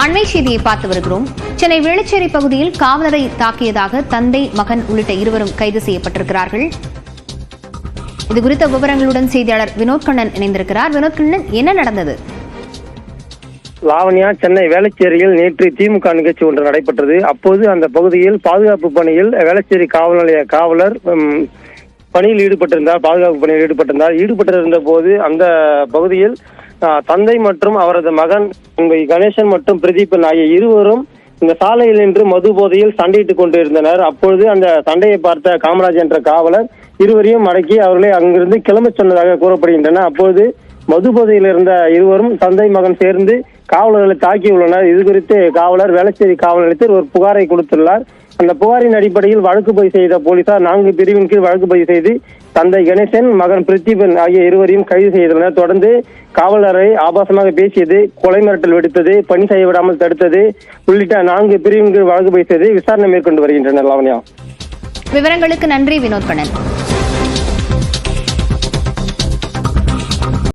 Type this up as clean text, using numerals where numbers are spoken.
அண்மை செய்தியை பார்த்து வருகிறோம். சென்னை வேளச்சேரி பகுதியில் காவலரை தாக்கியதாக தந்தை, மகன் உள்ளிட்ட இருவரும் கைது செய்யப்பட்டிருக்கிறார்கள். இதுகுறித்த விவரங்களுடன் செய்தியாளர் வினோத் கண்ணன் இணைந்திருக்கிறார். வினோத் கண்ணன், என்ன நடந்தது? லாவண்யா, சென்னை வேளச்சேரியில் நேற்று திமுக நிகழ்ச்சி ஒன்று நடைபெற்றது. அப்போது அந்த பகுதியில் பாதுகாப்பு பணியில் வேளச்சேரி காவல் நிலைய காவலர் பணியில் ஈடுபட்டிருந்தார். பாதுகாப்பு பணியில் ஈடுபட்டிருந்த போது அந்த பகுதியில் தந்தை மற்றும் அவரது மகன் கணேசன் மற்றும் பிரதீபன் ஆகிய இருவரும் இந்த சாலையில் நின்று மது போதையில் சண்டையிட்டுக் கொண்டிருந்தனர். அப்பொழுது அந்த சண்டையை பார்த்த காமராஜ் என்ற காவலர் இருவரையும் அடக்கி அவர்களை அங்கிருந்து கிளம்ப சொன்னதாக கூறப்படுகின்றன. அப்போது மது போதையில் இருந்த இருவரும் தந்தை, மகன் சேர்ந்து காவலர்களை தாக்கியுள்ளனர். இது குறித்து காவலர் வேளச்சேரி காவல் நிலையத்தில் ஒரு புகாரை கொடுத்துள்ளார். அந்த புகாரின் அடிப்படையில் வழக்கு பதிவு செய்த போலீசார் 4 பிரிவின் கீழ் வழக்கு பதிவு செய்து தந்தை கணேசன், மகன் பிரதீபன் ஆகிய இருவரையும் கைது செய்துள்ளனர். தொடர்ந்து காவலரை ஆபாசமாக பேசியது, கொலை மிரட்டல் விடுத்தது, பணி செய்ய விடாமல் தடுத்தது உள்ளிட்ட 4 பிரிவின் கீழ் வழக்கு பதிவு செய்து விசாரணை மேற்கொண்டு வருகின்றனர். லாவண்யா, விவரங்களுக்கு நன்றி வினோத் கண்ணன்.